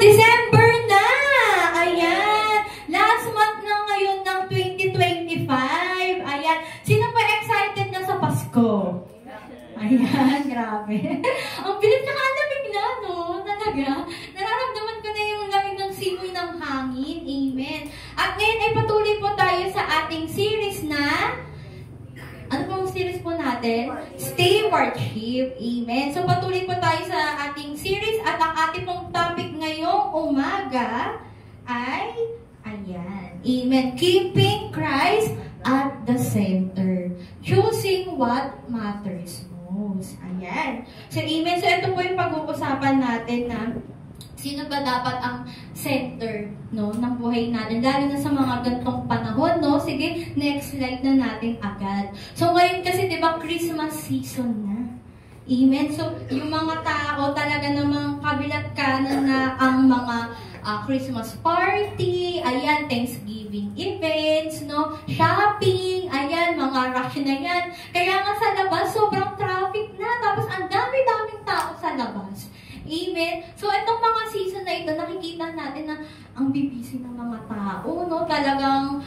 December na! Ayan! Last month na ngayon ng 2025. Ayan. Sino pa excited na sa Pasko? Ayan, grabe. Ang bilis na kalamig na, no? Talaga. Nararamdaman ko na yung lamig ng simoy ng hangin. Amen. At ngayon ay patuloy po tayo sa ating series na... Ano pong series po natin? Stewardship. Amen. So patuloy po tayo sa ating series at ang ating pong topic ngayong umaga ay... Ayan. Amen. Keeping Christ at the center. Choosing what matters most. Ayan. So, amen. So, ito po yung pag-uusapan natin na sino ba dapat ang center, no, ng buhay natin. Lalo na sa mga gantong panahon, no? Sige, next slide na natin agad. So, ngayon kasi, di ba, Christmas season na. Amen. So, yung mga tao talaga namang kabilat kanan na ang mga Christmas party, ayan, Thanksgiving events, no, shopping, ayan, mga rush na yan. Kaya nga sa labas, sobrang traffic na, tapos ang dami-daming tao sa labas. Amen. So, itong mga season na ito, nakikita natin na ang bibisi ng mga tao, no? Talagang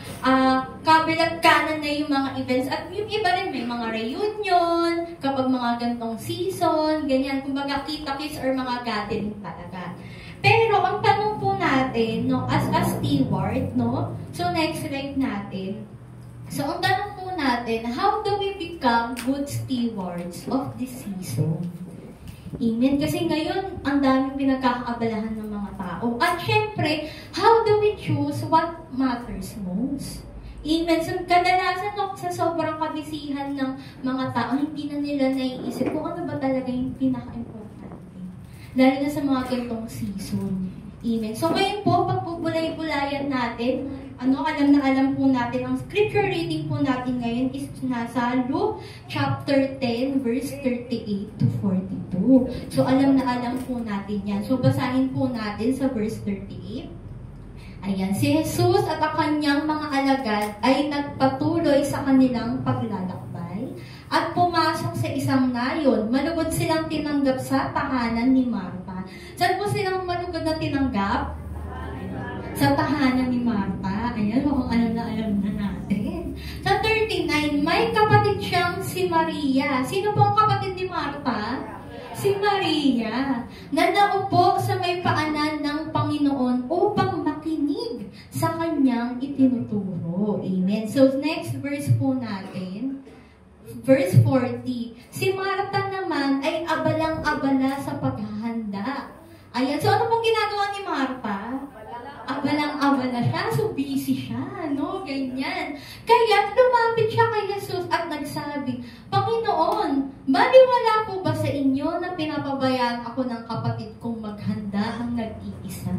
kabilat kanan na yung mga events. At yung iba rin, may mga reunion, kapag mga gantong season, ganyan. Kumbaga, kita-kits or mga gathering talaga. Pero, ang tanong po natin, no, as a steward, no? So, next slide natin. So, ang tanong po natin, how do we become good stewards of this season? Amen. Kasi ngayon, ang daming pinagkakaabalahan ng mga tao. At syempre, how do we choose what matters most? Amen. So, kadalasan no, sa sobrang kabisihan ng mga tao, hindi na nila naiisip kung ano ba talaga yung pinaka-importante. Lalo na sa mga gantong season. Amen. So, ngayon po, pagpupulay-pulayan natin, alam na alam po natin, ang scripture reading po natin ngayon is nasa Luke chapter 10, verse 38 to 42. So, alam na alam po natin yan. So, basahin po natin sa verse 38. Ayan, si Jesus at ang kanyang mga alagad ay nagpatuloy sa kanilang paglalakbay at pumasok sa isang nayon. Malugod silang tinanggap sa tahanan ni Marta. Saan po silang malugod na tinanggap? Sa tahanan ni Marta. Ayan, mukhang alam na natin. Sa 39, may kapatid siyang si Maria. Sino po ang kapatid ni Marta? Si Maria. Na naupo sa may paanan ng Panginoon upang makinig sa kanyang itinuturo. Amen. So, next verse po natin. Verse 40. Si Marta naman ay abalang-abala sa paghahanda. Ayan. So, ano pong ginagawa ni Marta? Abalang-abala siya. So, busy siya. No? Ganyan. Kaya, lumapit siya kay Jesus at nagsabi, Panginoon, baliwala po ba sa inyo na pinapabayaan ako ng kapatid kong maghanda ng nag-iisa?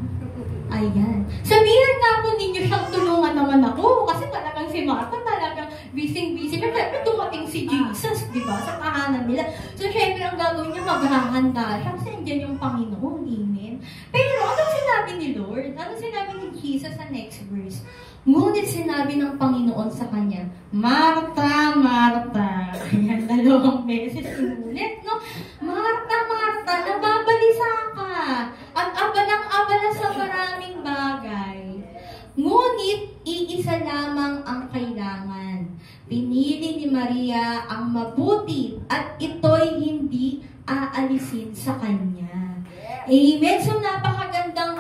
Ayan. Sabihan nga po ninyo siyang tulungan naman ako. Kasi talagang si Marta talagang busy-busy. Pero syempre dumating si Jesus, di ba? Sa tahanan nila. So, syempre ang gagawin niya, maghahanda siya. Kasi andyan yung Panginoon. Amen. Pero, anong sinabi ni Lord? Anong sinabi ni Jesus sa next verse? Ngunit sinabi ng Panginoon sa kanya, Marta, Marta. Ayan, dalawang beses inulit, no? Marta, Marta, nababalisa ka. At abalang-abala sa maraming bagay. Ngunit, iisa lamang ang kailangan. Pinili ni Maria ang mabuti at ito'y hindi aalisin sa kanya. Amen. So, napakagandang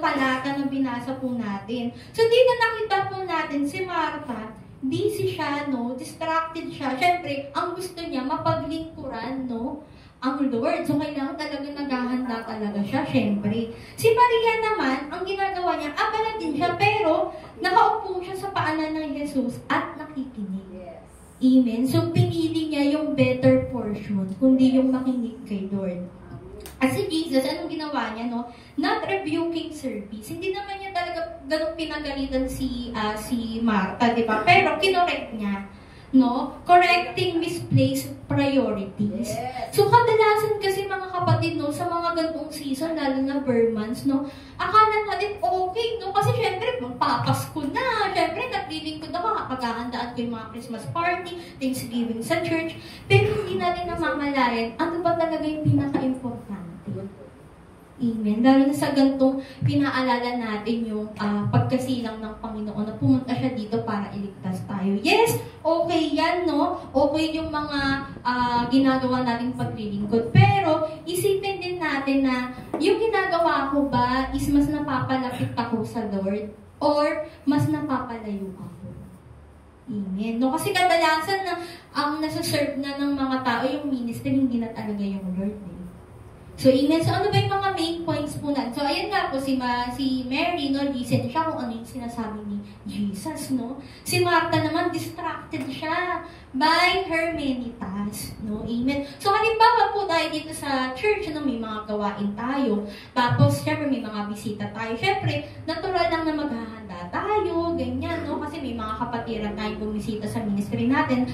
talata na binasa po natin. So, dito nakita po natin si Marta, busy siya, no? Distracted siya. Siyempre, ang gusto niya, mapaglingkuran, no? Ang Lord. So, kailangan talaga naghahanda talaga siya, siyempre. Si Maria naman, ang ginagawa niya, abala din siya, pero nakaupo siya sa paanan ng Jesus at nakikinig. Amen. So, pinili niya yung better portion, kundi yung makinig kay Lord. At si Jesus, anong ginawa niya, no? Not rebuking service. Hindi naman niya talaga ganun pinagalitan si Marta, di ba? Pero kinorek niya, no? Correcting misplaced priorities. So, kadalasan kasi mga kapatid, no, sa mga ganitong season, lalo na bare months, no, akala natin okay, no? Kasi syempre, magpapasko na. Syempre, naglilingkod ako, paghahandaan ko yung mga Christmas party, Thanksgiving sa church. Pero hindi natin namamalayan, ano ba talaga yung pinaka-importante? Amen. Lalo na sa gantong pinaalala natin yung pagkasilang ng Panginoon na pumunta siya dito para iligtas tayo. Yes, okay yan, no? Okay yung mga ginagawa nating paglilingkod. Pero, isipin din natin na yung ginagawa ko ba is mas napapalapit ako sa Lord or mas napapalayo ako? Amen. No, kasi kadalasan na ang nasa-serve na ng mga tao yung ministry, hindi na talaga yung Lord. So, amen. So, ano ba yung mga main points po natin? So, ayan nga po, si Mary, no, listen siya kung ano yung sinasabi ni Jesus, no? Si Martha naman, distracted siya by her many tasks, no? Amen. So, halimbawa po tayo dito sa church, no, may mga gawain tayo. Tapos, syempre, may mga bisita tayo. Syempre, natural lang na maghahanda tayo, ganyan, no? Kasi may mga kapatiran tayo bumisita sa ministry natin.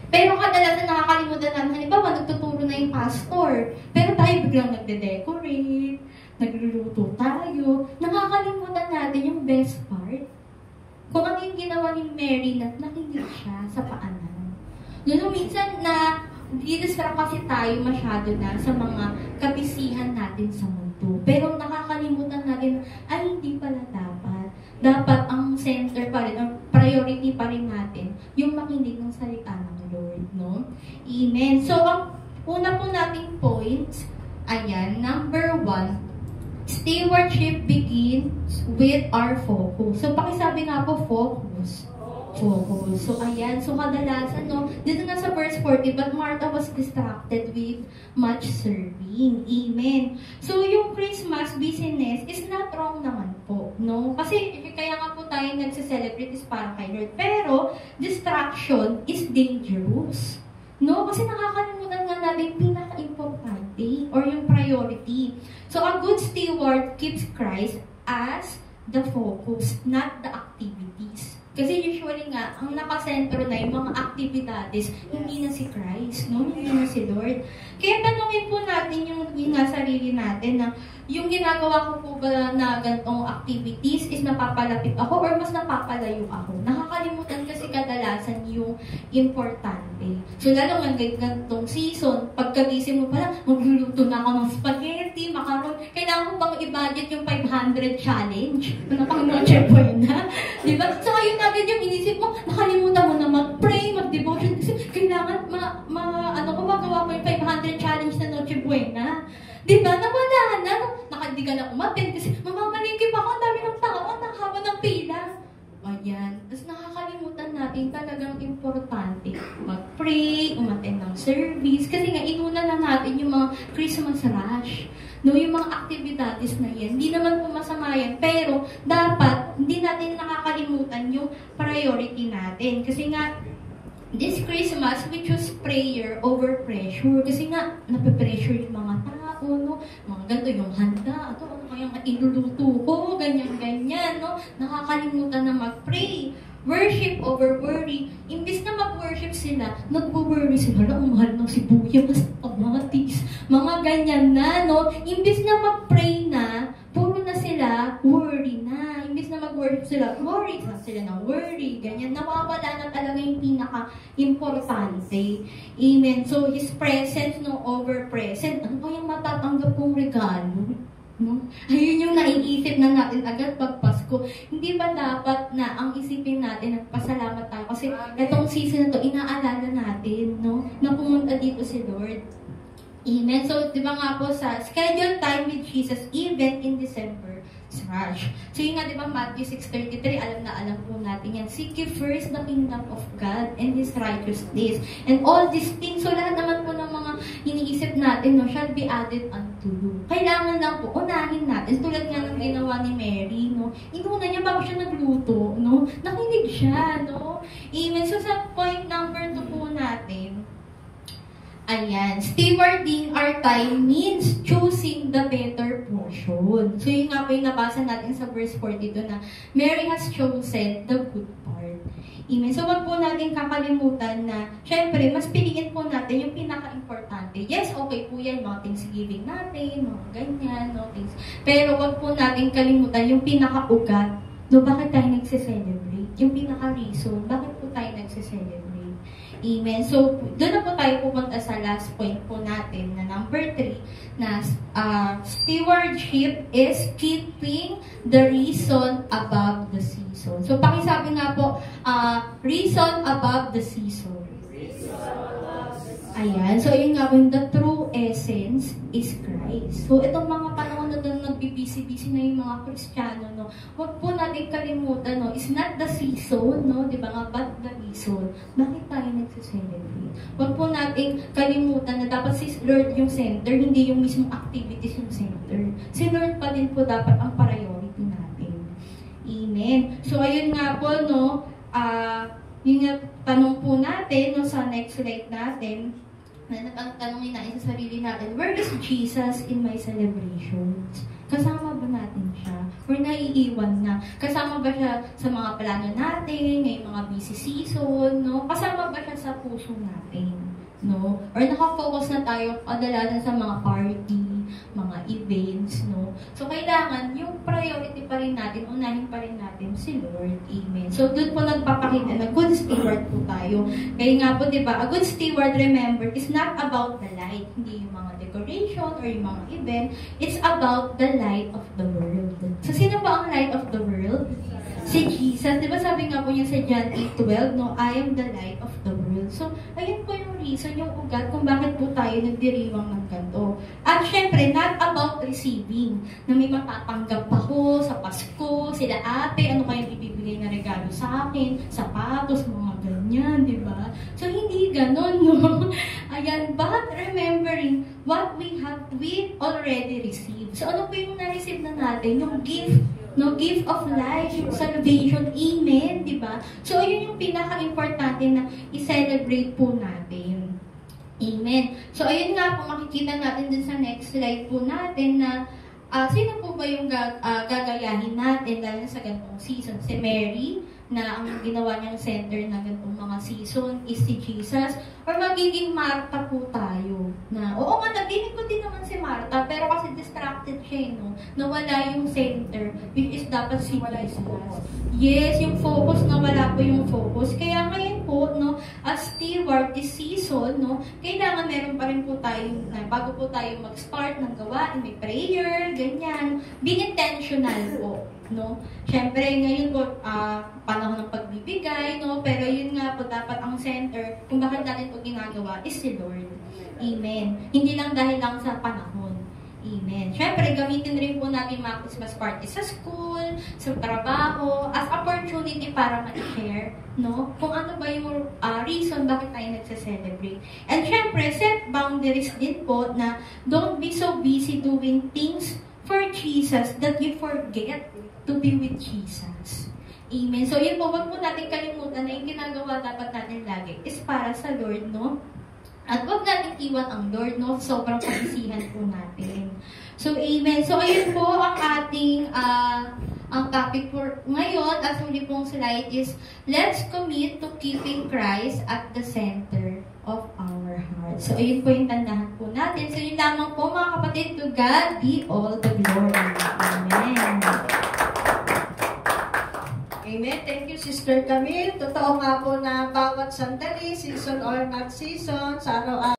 Pero kadalasan nakakalimutan natin, halimbawa, nagtuturo na yung pastor. Pero tayo biglang nagde-decorate, nagluluto tayo. Nakakalimutan natin yung best part. Kung ano yung ginawa ni Mary na nakinig siya sa paanan. Noon minsan na didistract kasi tayo masyado na sa mga kabisihan natin sa mundo. Pero nakakalimutan natin, ay hindi pala dapat. Dapat ang center pa rin, ang priority pa rin natin, yung makinig ng salita ng Lord, no? Amen. So, ang una po nating points, ayan, number 1, stewardship begins with our focus. So, pakisabi nga po, focus. Focus. So, ayan. So, kadalasan, no, dito na sa verse 40, but Martha was distracted with much serving. Amen. So, yung Christmas business is not wrong naman po, no? Kasi, kaya nga po tayo nagse-celebrate is para kay Lord. Pero, distraction is dangerous. No? Kasi nakakalimutan nga natin pinaka-importante or yung priority. So, a good steward keeps Christ as the focus, not the activities. Kasi usually nga, ang nakasentro na yung mga aktibidades, hindi na si Christ, no? Hindi na si Lord. Kaya tanungin po natin yung sarili natin na yung ginagawa ko po ba na gantong activities is napapalapit ako or mas napapalayo ako? Nakakalimutan kasi kadalasan yung importante. So lalo nga gantong season, pagkagising mo pala, magluluto na ako ng spaghetti, macaron. Kailangan ko bang i-budget yung 500 challenge? Ano pang noche buena? Diba? So ayun agad yung inisip mo, nakalimutan mo na mag-pray, mag-devotion, kasi kailangan magawa ko yung 500 challenge na noche buena. Diba? Nawala na. Hindi ka na umaten kasi mamamalingkip ako, ang dami ng tao, ang haba ng pila. Ayan. Tapos nakakalimutan natin talagang importante. Mag-pray, umaten ng service. Kasi nga, inuna na natin yung mga Christmas rush. No, yung mga activities na yan. Hindi naman po masama yan. Pero, dapat, hindi natin nakakalimutan yung priority natin. Kasi nga, this Christmas, we choose prayer over pressure. Kasi nga, nape-pressure yung mga tao, no? Mga ganito, yung handa, ano kayang iluluto ko, ganyan-ganyan, no? Nakakalimutan na mag-pray. Worship over worry. Imbis na mag-worship sila, nag-worry sila, ang mahal ng sibuyas, kamatis, mga ganyan na, no? Imbis na mag-pray na, puro na sila, worry na. Imbis na mag-worship sila, worry na sila ng worry, ganyan. Nawawala na talaga yung pinaka-importante. Amen. So, His presence, no, over present. Ano ba yung matatanggap kong regalo? No? Ayun yung naiisip na natin agad pag Pasko. Hindi ba dapat na ang isipin natin at pasalamat tayo? Kasi itong season na to, inaalala natin, no? Na pumunta dito si Lord. Amen. So, di ba nga po sa scheduled time with Jesus, even in December, rush. So, yun nga, di ba, Matthew 6:33, alam po natin yan. Seek ye first the kingdom of God and His righteousness. And all these things, so lahat naman po ng mga iniisip natin, no, shall be added unto you. Kailangan lang po, unahin natin. Tulad nga ng ginawa ni Mary, no? Inuna niya bago siya nagluto, no? Nakinig siya, no? Amen. So, sa point number 2 po natin, ayan, stewarding our time means choosing the better portion. So, yun nga po yung nabasa natin sa verse 42 na Mary has chosen the good part. Amen. So, wag po natin kakalimutan na, syempre, mas piliin po natin yung pinaka-importante. Yes, okay po yan, mga Thanksgiving natin, mga ganyan, no, things. Pero wag po natin kalimutan yung pinaka-ugat. No, bakit tayo nagse-celebrate? Yung pinaka-reason, bakit po tayo nagse-celebrate? Amen. So, doon na po tayo pupunta sa last point po natin na number 3 na stewardship is keeping the reason above the season. So, pakisabi nga po, reason above the season. Ayan. So, yun nga po, the true essence is Christ. So, itong mga panahon na doon nagbibisi-bisi na yung mga Kristiyano, no, huwag po natin kalimutan, no, it's not the season, no, di ba nga, but the reason. Bakit tayo nagsiselebrate? Huwag po natin kalimutan na dapat si Lord yung center, hindi yung mismong activities yung center. Si Lord pa din po dapat ang priority natin. Amen. So, ayun nga po, no, yung tanong po natin, no, sa next slide natin, na nagtanongin natin sa sarili natin, where is Jesus in my celebrations? Kasama ba natin siya? Or naiiwan na? Kasama ba siya sa mga plano natin, ngayong mga busy season, no? Kasama ba siya sa puso natin, no? Or nakafocus na tayo kadalasan sa mga party, mga events, no? So, kailangan yung priority pa rin natin, unahin pa rin natin si Lord. Amen. So, doon po nagpapakita na good steward po tayo. Kaya nga po, di ba, a good steward, remember, is not about the light. Hindi yung mga decoration or yung mga event. It's about the light of the world. So, sino ba ang light of the world? Si Jesus. Di ba sabi nga po niya sa John 8:12, no? I am the light of the world. So, ayun po yung reason, yung ugat kung bakit po tayo nagdiriwang ng ganito. At syempre, not about receiving. Na may matatanggap ako sa Pasko, sila ate, ano kayong ibibigay na regalo sa akin, sapatos, mga ganyan, di ba? So, hindi ganon, no? Ayan, but remembering what we already received. So, ano po yung na-receive na natin? Yung gift, no, gift of life, yung salvation, amen, di ba? So, yun yung pinaka-importante na i-celebrate po natin. Amen. So, ayun nga po, makikita natin din sa next slide po natin na sino po ba yung gagayahin natin dahil sa ganitong season? Si Mary, na ang ginawa niyang center na ganitong mga season is si Jesus, or magiging Martha po tayo. Na, oo nga, nadinig ko din naman si Martha, pero kasi distracted siya, no? Nawala yung center, which is dapat si Jesus. Yes, yung focus, nawala po yung focus. Kaya ngayon po, no, as steward this season, no, kailangan meron pa rin po tayo, na bago po tayo mag-start ng gawain, may prayer, ganyan. Be intentional po, no? Siyempre, ngayon po, panahon ng pagbibigay, no? Pero yun nga po, dapat ang center, kung bakit natin po ginagawa, is si Lord. Amen. Hindi lang dahil lang sa panahon. Amen. Siyempre, gamitin rin po natin mga Christmas party sa school, sa trabaho, as opportunity para ma-share, no? Kung ano ba yung reason bakit tayo nagsa-celebrate. And siyempre, set boundaries din po na don't be so busy doing things for Jesus that you forget to be with Jesus. Amen. So, yun po, wag po natin kalimutan na yung ginagawa dapat natin lagi is para sa Lord, no? At wag natin iwan ang Lord, no? Sobrang pagisihan po natin. So, amen. So, ayun po ang ating ang topic for ngayon. At huli pong slide is, let's commit to keeping Christ at the center of our hearts. So, ayun po yung tandahan po natin. So, yun lamang po mga kapatid, to God be all the glory. Amen. Amen. Thank you, Sister Camille. Totoo nga po na bawat sandali, season or not season, sa araw-araw,